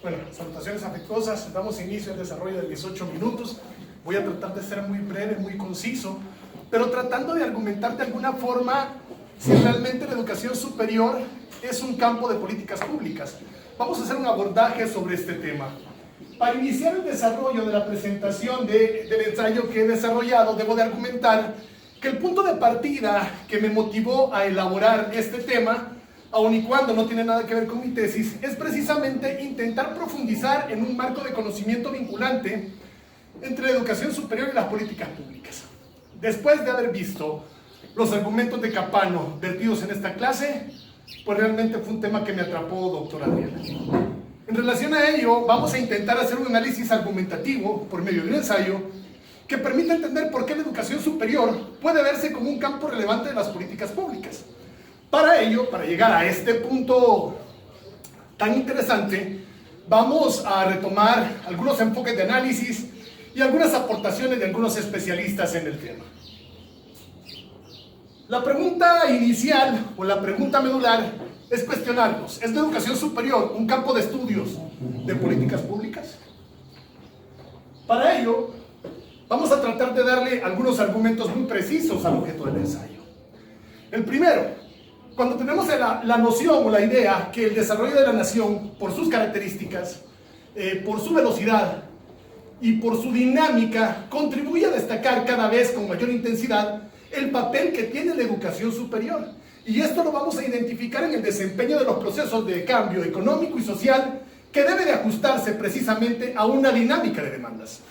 Bueno, salutaciones afectuosas. Damos inicio al desarrollo de mis 8 minutos. Voy a tratar de ser muy breve, muy conciso, pero tratando de argumentar de alguna forma si realmente la educación superior es un campo de políticas públicas. Vamos a hacer un abordaje sobre este tema. Para iniciar el desarrollo de la presentación del ensayo que he desarrollado, debo de argumentar que el punto de partida que me motivó a elaborar este tema, aun y cuando no tiene nada que ver con mi tesis, es precisamente intentar profundizar en un marco de conocimiento vinculante entre la educación superior y las políticas públicas. Después de haber visto los argumentos de Capano vertidos en esta clase, pues realmente fue un tema que me atrapó, doctora Adriana. En relación a ello, vamos a intentar hacer un análisis argumentativo por medio de un ensayo que permita entender por qué la educación superior puede verse como un campo relevante de las políticas públicas. Para ello, para llegar a este punto tan interesante, vamos a retomar algunos enfoques de análisis y algunas aportaciones de algunos especialistas en el tema. La pregunta inicial o la pregunta medular es cuestionarnos: ¿es la educación superior un campo de estudios de políticas públicas? Para ello, vamos a tratar de darle algunos argumentos muy precisos al objeto del ensayo. El primero: cuando tenemos la noción o la idea que el desarrollo de la nación, por sus características, por su velocidad y por su dinámica, contribuye a destacar cada vez con mayor intensidad el papel que tiene la educación superior. Y esto lo vamos a identificar en el desempeño de los procesos de cambio económico y social que debe de ajustarse precisamente a una dinámica de demandas.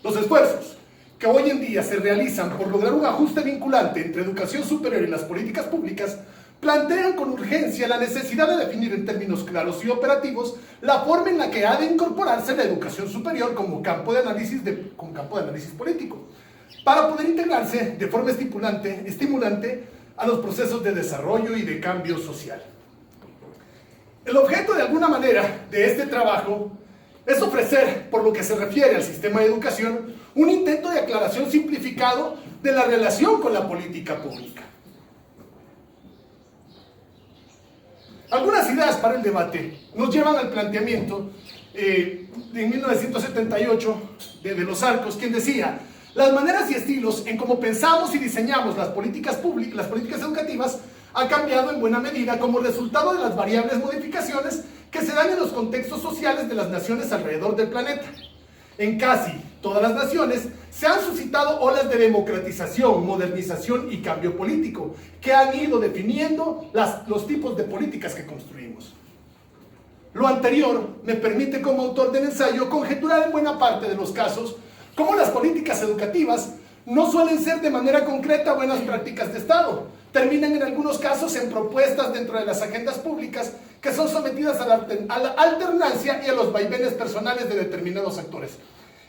Los esfuerzos que hoy en día se realizan por lograr un ajuste vinculante entre educación superior y las políticas públicas plantean con urgencia la necesidad de definir en términos claros y operativos la forma en la que ha de incorporarse la educación superior como campo de análisis político, para poder integrarse de forma estimulante a los procesos de desarrollo y de cambio social. El objeto, de alguna manera, de este trabajo es ofrecer, por lo que se refiere al sistema de educación, un intento de aclaración simplificado de la relación con la política pública. Algunas ideas para el debate nos llevan al planteamiento de 1978 de Los Arcos, quien decía: las maneras y estilos en cómo pensamos y diseñamos las políticas públicas, las políticas educativas, han cambiado en buena medida como resultado de las variables modificaciones que se dan en los contextos sociales de las naciones alrededor del planeta. En casi todas las naciones se han suscitado olas de democratización, modernización y cambio político que han ido definiendo los tipos de políticas que construimos. Lo anterior me permite, como autor del ensayo, conjeturar en buena parte de los casos cómo las políticas educativas no suelen ser de manera concreta buenas prácticas de Estado. Terminan en algunos casos en propuestas dentro de las agendas públicas que son sometidas a la alternancia y a los vaivenes personales de determinados actores,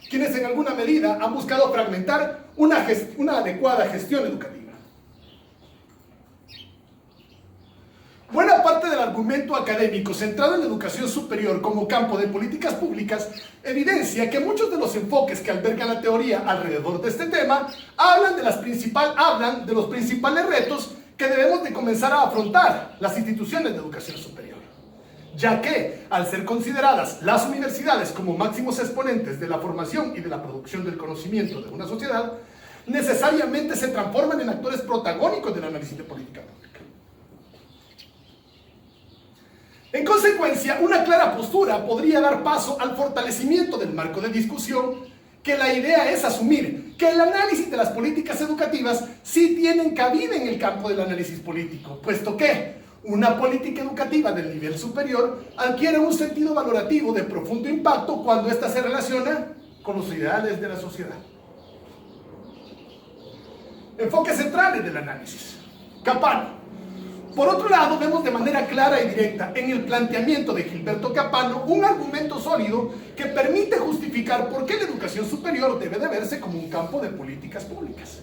quienes en alguna medida han buscado fragmentar una adecuada gestión educativa. Buena parte del argumento académico centrado en la educación superior como campo de políticas públicas evidencia que muchos de los enfoques que alberga la teoría alrededor de este tema hablan de los principales retos que debemos de comenzar a afrontar las instituciones de educación superior, ya que, al ser consideradas las universidades como máximos exponentes de la formación y de la producción del conocimiento de una sociedad, necesariamente se transforman en actores protagónicos del análisis de política pública. En consecuencia, una clara postura podría dar paso al fortalecimiento del marco de discusión, que la idea es asumir que el análisis de las políticas educativas sí tienen cabida en el campo del análisis político, puesto que una política educativa del nivel superior adquiere un sentido valorativo de profundo impacto cuando ésta se relaciona con los ideales de la sociedad. Enfoques centrales del análisis. Capano. Por otro lado, vemos de manera clara y directa en el planteamiento de Gilberto Capano un argumento sólido que permite justificar por qué la educación superior debe de verse como un campo de políticas públicas.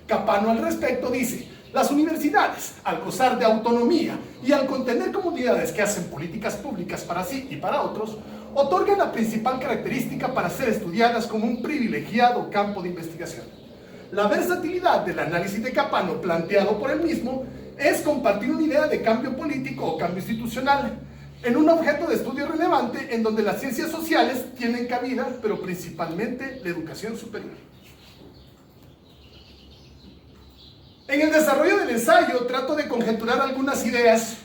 Capano al respecto dice: las universidades, al gozar de autonomía y al contener comunidades que hacen políticas públicas para sí y para otros, otorgan la principal característica para ser estudiadas como un privilegiado campo de investigación. La versatilidad del análisis de Capano planteado por él mismo es compartir una idea de cambio político o cambio institucional en un objeto de estudio relevante en donde las ciencias sociales tienen cabida, pero principalmente la educación superior. En el desarrollo del ensayo trato de conjeturar algunas ideas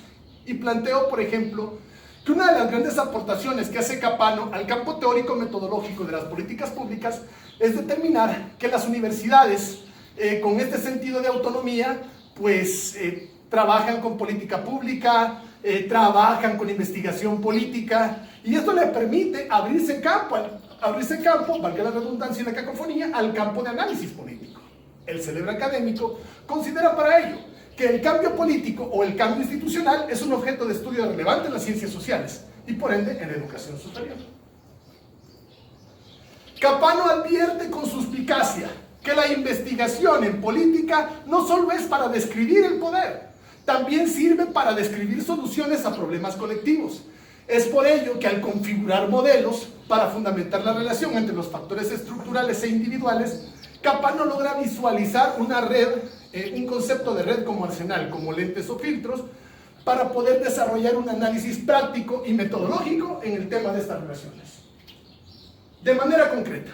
y planteo, por ejemplo, que una de las grandes aportaciones que hace Capano al campo teórico-metodológico de las políticas públicas es determinar que las universidades, con este sentido de autonomía, pues trabajan con política pública, trabajan con investigación política, y esto le permite abrirse campo, valga la redundancia y la cacofonía, al campo de análisis político. El cerebro académico considera para ello que el cambio político o el cambio institucional es un objeto de estudio relevante en las ciencias sociales y por ende en la educación superior. Capano advierte con suspicacia que la investigación en política no solo es para describir el poder, también sirve para describir soluciones a problemas colectivos. Es por ello que al configurar modelos para fundamentar la relación entre los factores estructurales e individuales, Capano logra visualizar una red, un concepto de red como arsenal, como lentes o filtros, para poder desarrollar un análisis práctico y metodológico en el tema de estas relaciones. De manera concreta,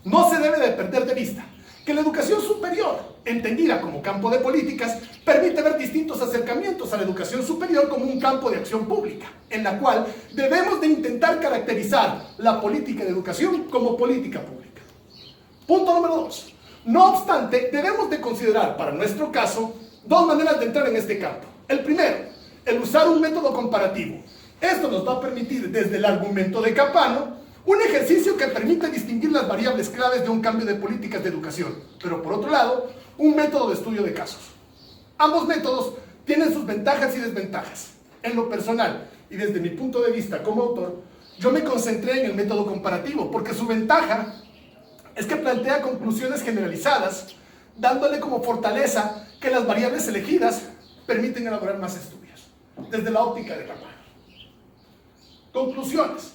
no se debe de perder de vista que la educación superior, entendida como campo de políticas, permite ver distintos acercamientos a la educación superior como un campo de acción pública, en la cual debemos de intentar caracterizar la política de educación como política pública. Punto número 2. No obstante, debemos de considerar para nuestro caso dos maneras de entrar en este campo. El primero, el usar un método comparativo. Esto nos va a permitir, desde el argumento de Capano, un ejercicio que permite distinguir las variables claves de un cambio de políticas de educación, pero por otro lado, un método de estudio de casos. Ambos métodos tienen sus ventajas y desventajas. En lo personal, y desde mi punto de vista como autor, yo me concentré en el método comparativo, porque su ventaja es que plantea conclusiones generalizadas, dándole como fortaleza que las variables elegidas permiten elaborar más estudios, desde la óptica de Capano. Conclusiones.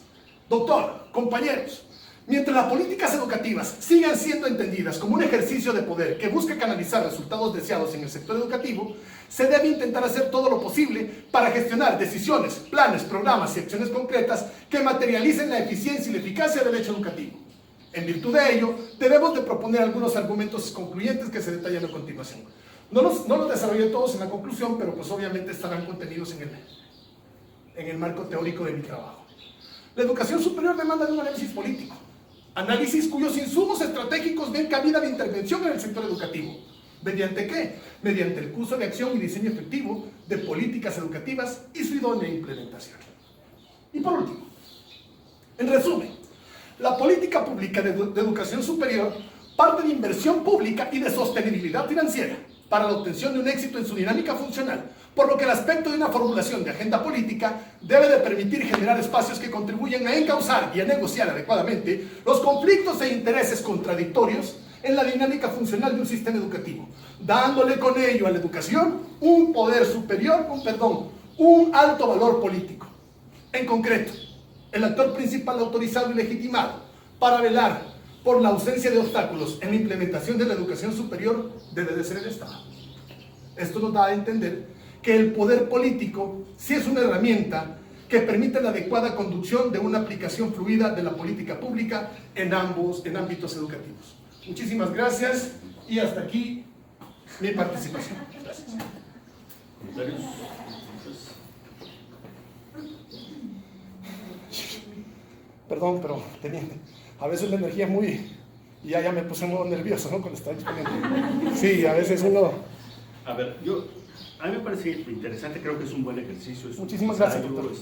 Doctor, compañeros, mientras las políticas educativas sigan siendo entendidas como un ejercicio de poder que busca canalizar resultados deseados en el sector educativo, se debe intentar hacer todo lo posible para gestionar decisiones, planes, programas y acciones concretas que materialicen la eficiencia y la eficacia del hecho educativo. En virtud de ello, debemos de proponer algunos argumentos concluyentes que se detallan a continuación. No los desarrollé todos en la conclusión, pero pues obviamente estarán contenidos en el marco teórico de mi trabajo. La educación superior demanda de un análisis político, análisis cuyos insumos estratégicos ven cabida de intervención en el sector educativo. ¿Mediante qué? Mediante el curso de acción y diseño efectivo de políticas educativas y su idónea implementación. Y por último, en resumen, la política pública de educación superior parte de inversión pública y de sostenibilidad financiera para la obtención de un éxito en su dinámica funcional, por lo que el aspecto de una formulación de agenda política debe de permitir generar espacios que contribuyan a encauzar y a negociar adecuadamente los conflictos e intereses contradictorios en la dinámica funcional de un sistema educativo, dándole con ello a la educación un poder superior, un alto valor político. En concreto, el actor principal autorizado y legitimado para velar por la ausencia de obstáculos en la implementación de la educación superior debe de ser el Estado. Esto nos da a entender que el poder político sí es una herramienta que permite la adecuada conducción de una aplicación fluida de la política pública en ámbitos educativos. Muchísimas gracias y hasta aquí mi participación. Gracias. ¿Comentarios? Perdón, pero a veces la energía es muy... Y ya me puse muy nervioso, ¿no? Cuando estaba exponiendo. Sí, a veces uno... A ver, a mí me parece interesante, creo que es un buen ejercicio. Muchísimas gracias, doctor.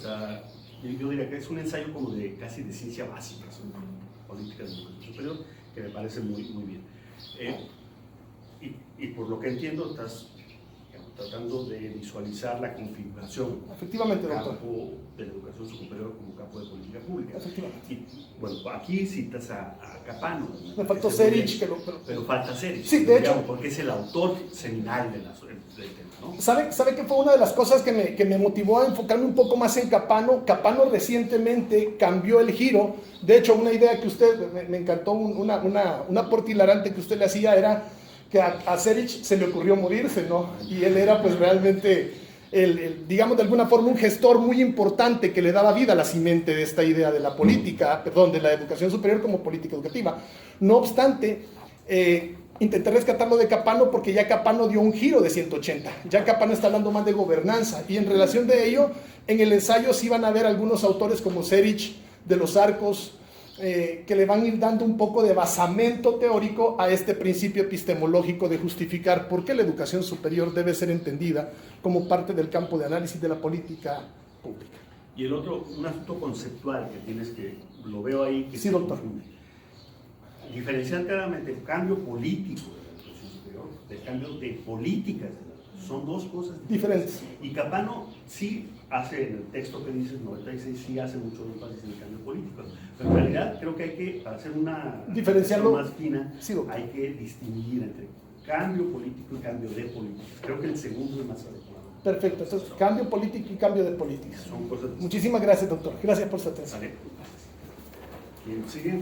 Yo diría que es un ensayo como casi de ciencia básica, son políticas de educación superior, que me parece muy bien. Y por lo que entiendo, estás tratando de visualizar la configuración efectivamente, del doctor, campo de la educación superior como campo de política pública. Efectivamente. Y, bueno, aquí citas a Capano. Me faltó Serich, pero falta Serich. Sí, de hecho. Porque es el autor seminal del tema, ¿no? ¿Sabe qué fue una de las cosas que me motivó a enfocarme un poco más en Capano? Capano recientemente cambió el giro. De hecho, una idea que usted, me encantó, una aporte hilarante que usted le hacía era que a Serich se le ocurrió morirse, ¿no? Y él era pues realmente digamos de alguna forma, un gestor muy importante que le daba vida a la simiente de esta idea de la política, perdón, de la educación superior como política educativa. No obstante, intenté rescatarlo de Capano porque ya Capano dio un giro de 180. Ya Capano está hablando más de gobernanza, y en relación de ello, en el ensayo sí van a ver algunos autores como Serich, de los Arcos, que le van a ir dando un poco de basamento teórico a este principio epistemológico de justificar por qué la educación superior debe ser entendida como parte del campo de análisis de la política pública. Y el otro, un asunto conceptual que tienes que, lo veo ahí, que Sí, se doctor. confunde. Diferenciar claramente el cambio político de la educación superior del cambio de políticas de la educación. Son dos cosas Diferentes. Y Capano sí hace, en el texto que dices, 96, sí hace mucho énfasis en el cambio político. Pero en realidad creo que hay que, para hacer una diferenciarlo más fina, sí, doctor. hay que distinguir entre cambio político y cambio de políticas. Creo que el segundo es más adecuado. Perfecto, entonces cambio político y cambio de políticas. Son cosas. Muchísimas gracias, doctor. Gracias por su atención. Vale. ¿Quién sigue?